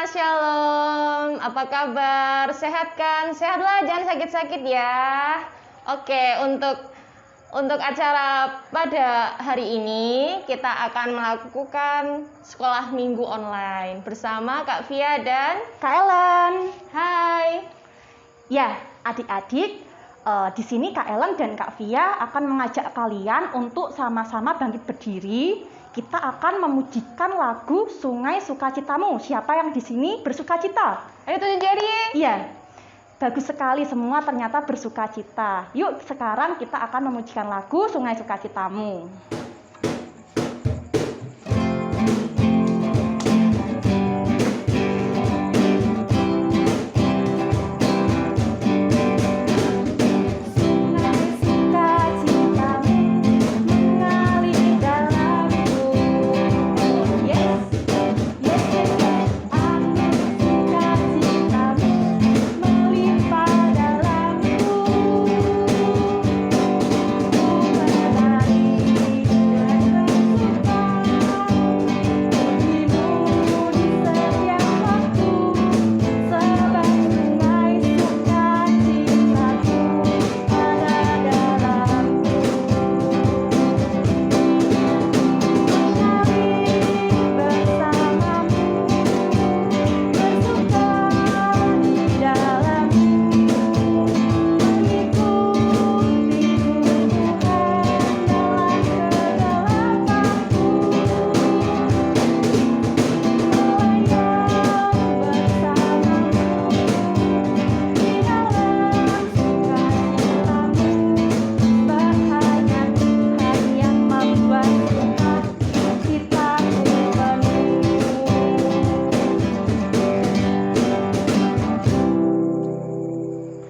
Shalom. Apa kabar? Sehat kan? Sehatlah, jangan sakit-sakit ya. Oke, untuk acara pada hari ini kita akan melakukan sekolah minggu online bersama Kak Via dan Kak Ellen. Hai. Ya, adik-adik, di sini Kak Ellen dan Kak Via akan mengajak kalian untuk sama-sama bangkit berdiri. Kita akan memujikan lagu Sungai Sukacitamu. Siapa yang di sini bersukacita? Ayo tunjuk jari. Iya, bagus sekali, semua ternyata bersukacita. Yuk, sekarang kita akan memujikan lagu Sungai Sukacitamu.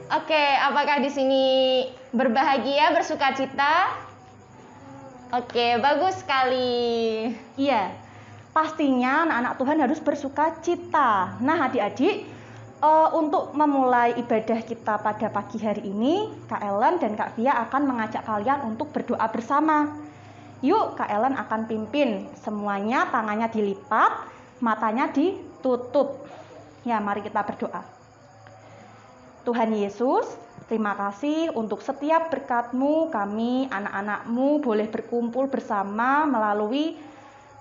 Oke, apakah di sini berbahagia, bersukacita? Oke, bagus sekali. Iya, pastinya anak-anak Tuhan harus bersukacita. Nah, adik-adik, untuk memulai ibadah kita pada pagi hari ini, Kak Ellen dan Kak Via akan mengajak kalian untuk berdoa bersama. Yuk, Kak Ellen akan pimpin. Semuanya tangannya dilipat, matanya ditutup. Ya, mari kita berdoa. Tuhan Yesus, terima kasih untuk setiap berkat-Mu, kami anak-anak-Mu boleh berkumpul bersama melalui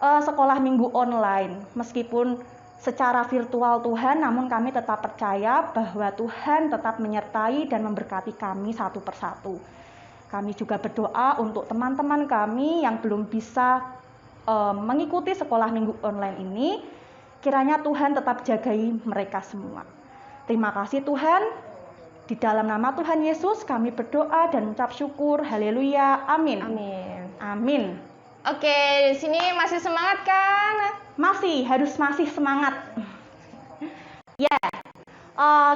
sekolah minggu online. Meskipun secara virtual Tuhan, namun kami tetap percaya bahwa Tuhan tetap menyertai dan memberkati kami satu persatu. Kami juga berdoa untuk teman-teman kami yang belum bisa mengikuti sekolah minggu online ini, kiranya Tuhan tetap jagai mereka semua. Terima kasih Tuhan. Di dalam nama Tuhan Yesus kami berdoa dan mengucap syukur. Haleluya. Amin. Amin. Amin. Oke, di sini masih semangat kan? Harus masih semangat. Ya,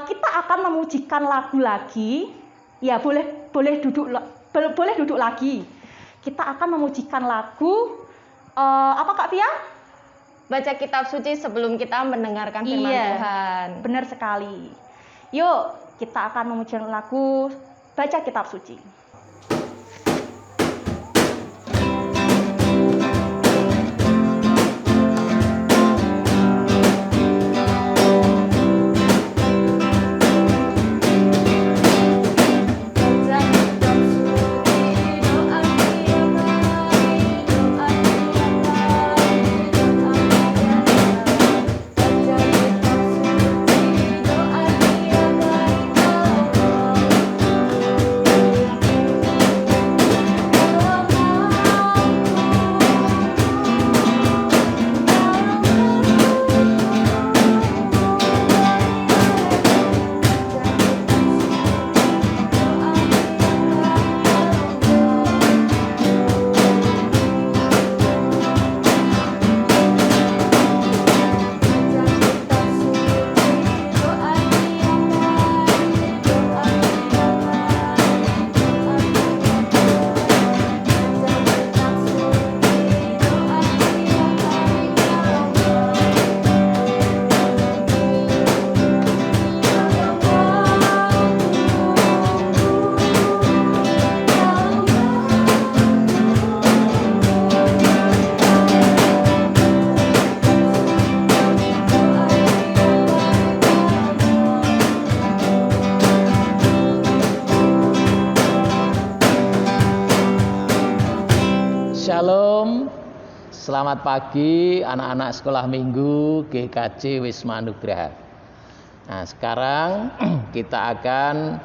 kita akan memujikan lagu lagi. Ya, boleh duduk lagi. Kita akan memujikan lagu apa Kak Pia? Baca kitab suci sebelum kita mendengarkan firman Tuhan. Benar sekali. Yuk, kita akan memujikan lagu Baca Kitab Suci. Shalom. Selamat pagi anak-anak sekolah minggu GKJ Wisma Nugraha. Nah, sekarang kita akan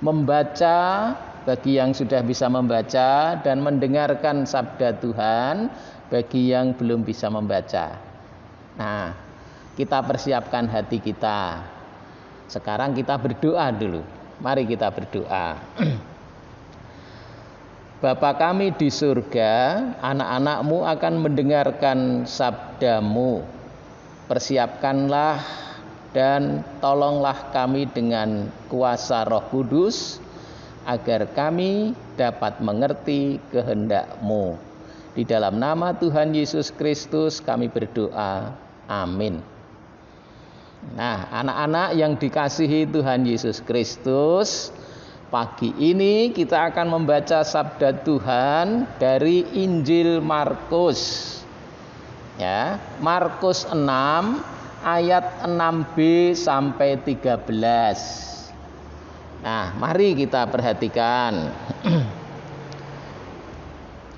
membaca, bagi yang sudah bisa membaca, dan mendengarkan sabda Tuhan bagi yang belum bisa membaca. Nah, kita persiapkan hati kita. Sekarang kita berdoa dulu. Mari kita berdoa. Bapa kami di surga, anak-anak-Mu akan mendengarkan sabda-Mu. Persiapkanlah dan tolonglah kami dengan kuasa Roh Kudus, agar kami dapat mengerti kehendak-Mu. Di dalam nama Tuhan Yesus Kristus kami berdoa. Amin. Nah, anak-anak yang dikasihi Tuhan Yesus Kristus, pagi ini kita akan membaca sabda Tuhan dari Injil Markus. Ya, Markus 6 ayat 6b sampai 13. Nah, mari kita perhatikan.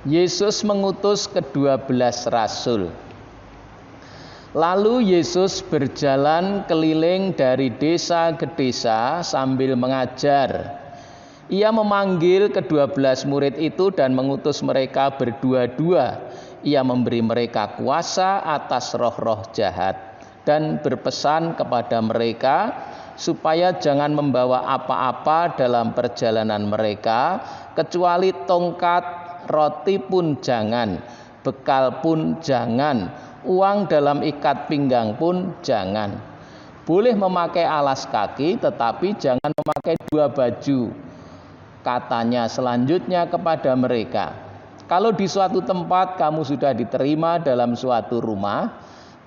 Yesus mengutus ke-12 rasul. Lalu Yesus berjalan keliling dari desa ke desa sambil mengajar. Ia memanggil ke-12 murid itu dan mengutus mereka berdua-dua. Ia memberi mereka kuasa atas roh-roh jahat dan berpesan kepada mereka supaya jangan membawa apa-apa dalam perjalanan mereka, kecuali tongkat, roti pun jangan, bekal pun jangan, uang dalam ikat pinggang pun jangan. Boleh memakai alas kaki, tetapi jangan memakai 2 baju. Katanya selanjutnya kepada mereka, kalau di suatu tempat kamu sudah diterima dalam suatu rumah,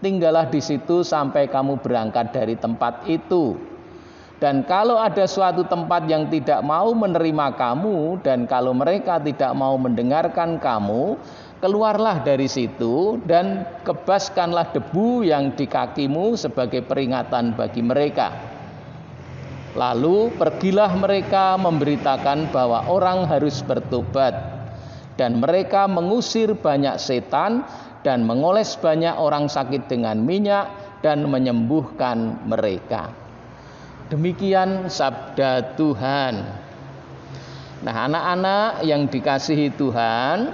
tinggallah di situ sampai kamu berangkat dari tempat itu. Dan kalau ada suatu tempat yang tidak mau menerima kamu, dan kalau mereka tidak mau mendengarkan kamu, keluarlah dari situ dan kebaskanlah debu yang di kakimu sebagai peringatan bagi mereka. Lalu pergilah mereka memberitakan bahwa orang harus bertobat, dan mereka mengusir banyak setan dan mengoles banyak orang sakit dengan minyak dan menyembuhkan mereka. Demikian sabda Tuhan. Nah, anak-anak yang dikasihi Tuhan,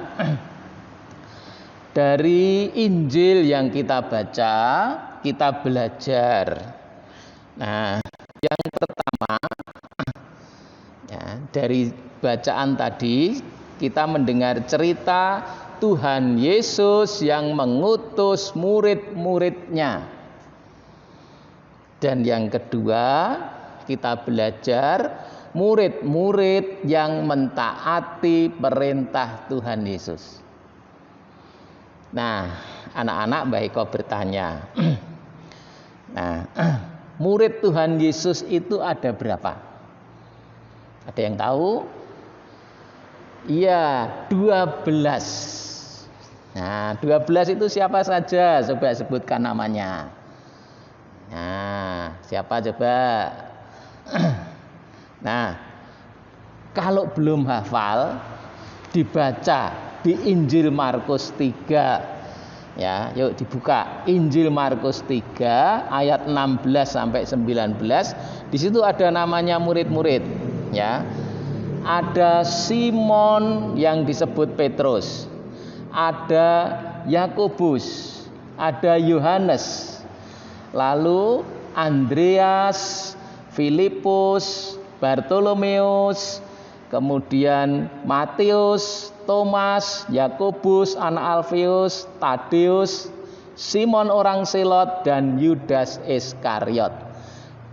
dari Injil yang kita baca, kita belajar. Nah, yang pertama, ya, dari bacaan tadi kita mendengar cerita Tuhan Yesus yang mengutus murid-muridnya. Dan yang kedua, kita belajar murid-murid yang mentaati perintah Tuhan Yesus. Nah, anak-anak Mbak Eko bertanya, nah, murid Tuhan Yesus itu ada berapa? Ada yang tahu? Iya, 12. Nah, 12 itu siapa saja? Coba sebutkan namanya. Nah, siapa coba? Nah, kalau belum hafal, dibaca di Injil Markus 3. Ya, yuk dibuka Injil Markus 3 ayat 16 sampai 19. Di situ ada namanya murid-murid, ya. Ada Simon yang disebut Petrus, ada Yakobus, ada Yohanes, lalu Andreas, Filipus, Bartolomeus, kemudian Matius, Thomas, Yakobus, anak Alfeus, Tadeus, Simon orang Selot, dan Yudas Iskariot.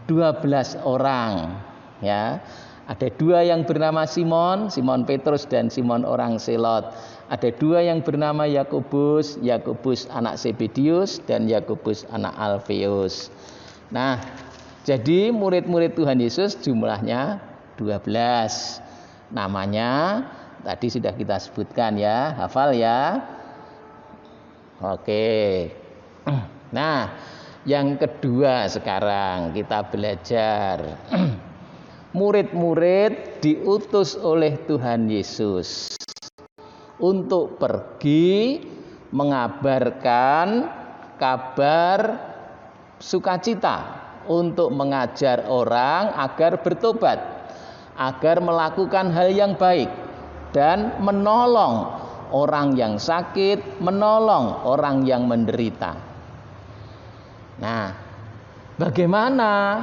12 orang, ya. Ada 2 yang bernama Simon, Simon Petrus dan Simon orang Selot. Ada 2 yang bernama Yakobus, Yakobus anak Zebedius dan Yakobus anak Alfeus. Nah, jadi murid-murid Tuhan Yesus jumlahnya 12. Namanya tadi sudah kita sebutkan, ya, hafal ya. Oke. Nah, yang kedua sekarang kita belajar. Murid-murid diutus oleh Tuhan Yesus. untuk pergi mengabarkan kabar sukacita, untuk mengajar orang agar bertobat, agar melakukan hal yang baik, dan menolong orang yang sakit, menolong orang yang menderita. Nah, bagaimana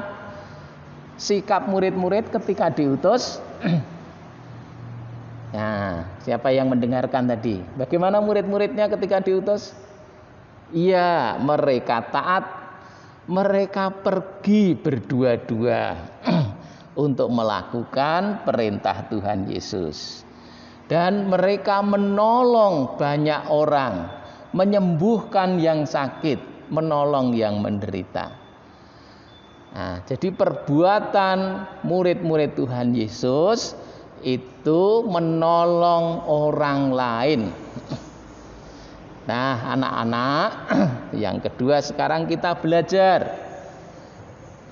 sikap murid-murid ketika diutus? Nah, siapa yang mendengarkan tadi? Bagaimana murid-muridnya ketika diutus? Iya, mereka taat, mereka pergi berdua-dua untuk melakukan perintah Tuhan Yesus. Dan mereka menolong banyak orang, menyembuhkan yang sakit, menolong yang menderita. Nah, jadi perbuatan murid-murid Tuhan Yesus itu menolong orang lain. Nah, anak-anak, yang kedua sekarang kita belajar.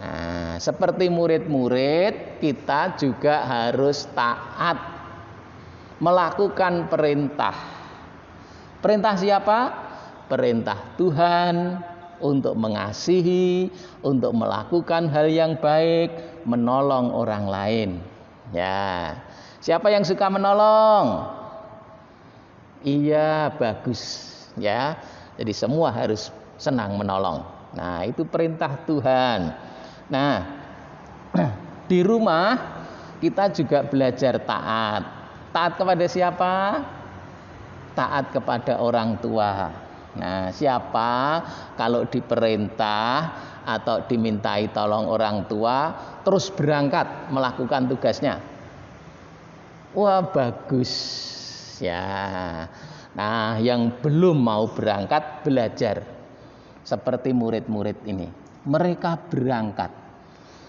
Nah, seperti murid-murid, kita juga harus taat melakukan perintah. Perintah siapa? Perintah Tuhan untuk mengasihi, untuk melakukan hal yang baik, menolong orang lain. Ya, siapa yang suka menolong? Iya, bagus. Ya, jadi semua harus senang menolong. Nah, itu perintah Tuhan. Nah, di rumah kita juga belajar taat. Taat kepada siapa? Taat kepada orang tua. Nah, siapa kalau diperintah atau dimintai tolong orang tua terus berangkat melakukan tugasnya? Wah, bagus ya. Nah, yang belum mau berangkat belajar seperti murid-murid ini. Mereka berangkat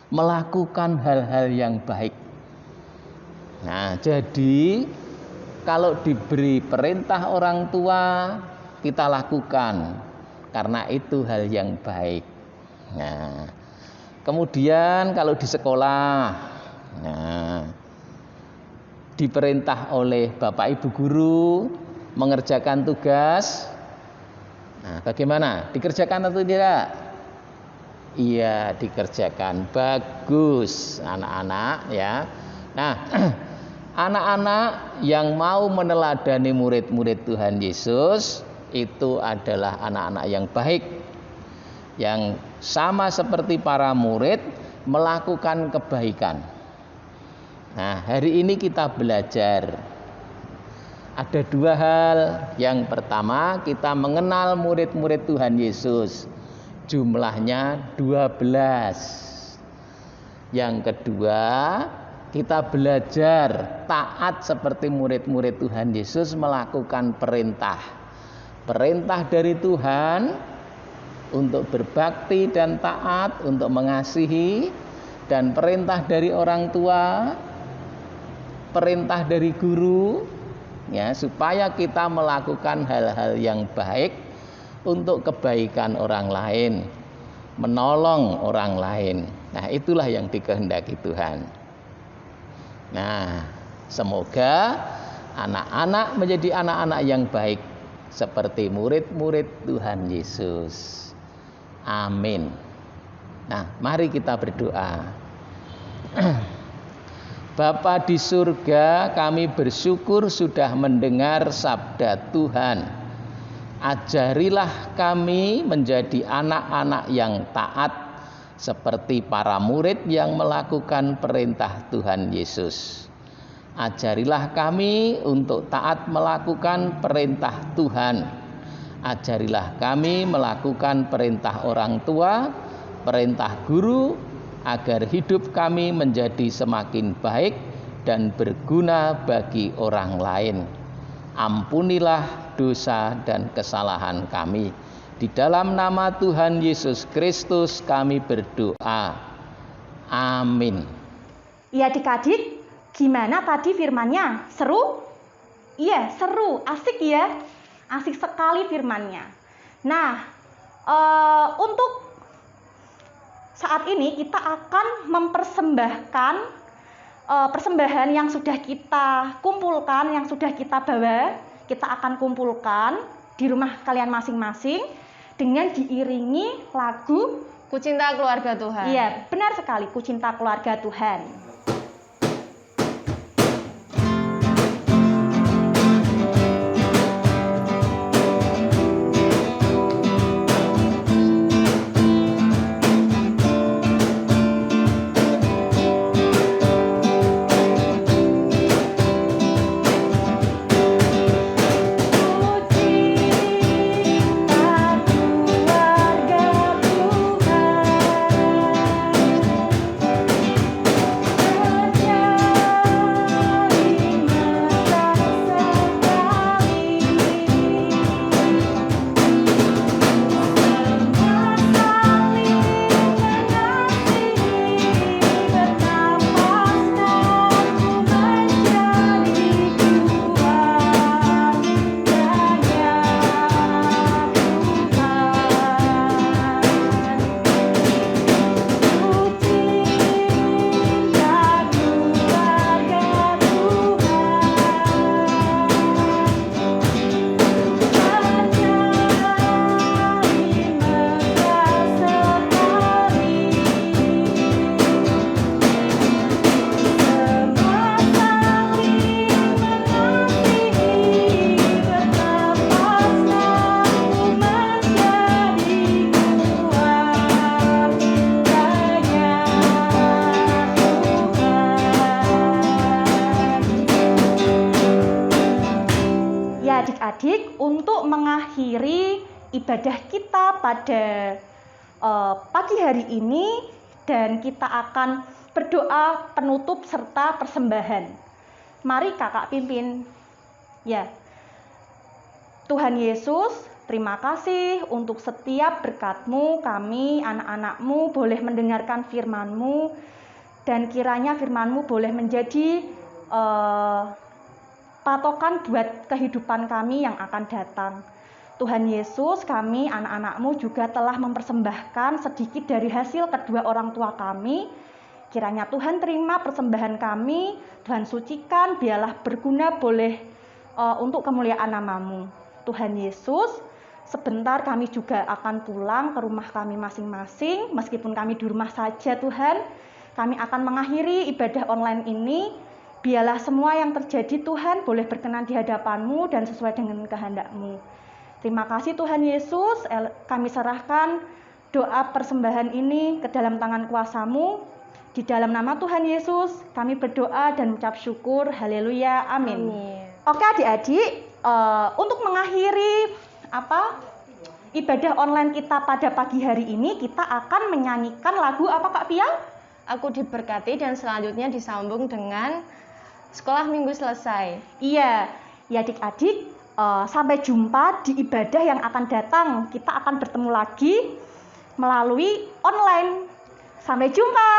melakukan hal-hal yang baik. Nah, jadi kalau diberi perintah orang tua, kita lakukan karena itu hal yang baik. Nah, kemudian kalau di sekolah, nah, diperintah oleh Bapak Ibu guru mengerjakan tugas. Nah, bagaimana? Dikerjakan atau tidak? Iya, dikerjakan. Bagus, anak-anak ya. Nah, anak-anak yang mau meneladani murid-murid Tuhan Yesus itu adalah anak-anak yang baik, yang sama seperti para murid melakukan kebaikan. Nah, hari ini kita belajar ada dua hal. Yang pertama, kita mengenal murid-murid Tuhan Yesus. Jumlahnya 12. Yang kedua, kita belajar taat seperti murid-murid Tuhan Yesus melakukan perintah. Perintah dari Tuhan untuk berbakti dan taat, untuk mengasihi, dan perintah dari orang tua, perintah dari guru, ya, supaya kita melakukan hal-hal yang baik untuk kebaikan orang lain, menolong orang lain. Nah, itulah yang dikehendaki Tuhan. Nah, semoga anak-anak menjadi anak-anak yang baik seperti murid-murid Tuhan Yesus. Amin. Nah, mari kita berdoa. Bapa di surga, kami bersyukur sudah mendengar sabda Tuhan. Ajarilah kami menjadi anak-anak yang taat seperti para murid yang melakukan perintah Tuhan Yesus. Ajarilah kami untuk taat melakukan perintah Tuhan. Ajarilah kami melakukan perintah orang tua, perintah guru, agar hidup kami menjadi semakin baik dan berguna bagi orang lain. Ampunilah dosa dan kesalahan kami. Di dalam nama Tuhan Yesus Kristus kami berdoa. Amin. Ya, adik-adik, gimana tadi firmannya? Seru? Iya, seru, asik ya. Asik sekali firmannya. Nah, untuk saat ini kita akan mempersembahkan persembahan yang sudah kita kumpulkan, yang sudah kita bawa. kita akan kumpulkan di rumah kalian masing-masing dengan diiringi lagu Ku cinta keluarga Tuhan. Iya, benar sekali, Ku cinta keluarga Tuhan. Adik-adik, untuk mengakhiri ibadah kita pada pagi hari ini dan kita akan berdoa penutup serta persembahan. Mari kakak pimpin. Ya. Tuhan Yesus, terima kasih untuk setiap berkat-Mu, kami anak-anak-Mu boleh mendengarkan firman-Mu dan kiranya firman-Mu boleh menjadi patokan buat kehidupan kami yang akan datang. Tuhan Yesus, kami anak-anak-Mu juga telah mempersembahkan sedikit dari hasil kedua orang tua kami. Kiranya Tuhan terima persembahan kami, Tuhan sucikan, biarlah berguna boleh untuk kemuliaan nama-Mu. Tuhan Yesus, sebentar kami juga akan pulang ke rumah kami masing-masing, meskipun kami di rumah saja Tuhan. Kami akan mengakhiri ibadah online ini. Biarlah semua yang terjadi Tuhan boleh berkenan di hadapan-Mu dan sesuai dengan kehendak-Mu. Terima kasih Tuhan Yesus, kami serahkan doa persembahan ini ke dalam tangan kuasa-Mu. Di dalam nama Tuhan Yesus, kami berdoa dan mengucap syukur. Haleluya, amin. Oke adik-adik, untuk mengakhiri ibadah online kita pada pagi hari ini, kita akan menyanyikan lagu apa Kak Pia? Aku diberkati dan selanjutnya disambung dengan sekolah minggu selesai. Iya, ya adik-adik, sampai jumpa di ibadah yang akan datang. Kita akan bertemu lagi melalui online. Sampai jumpa.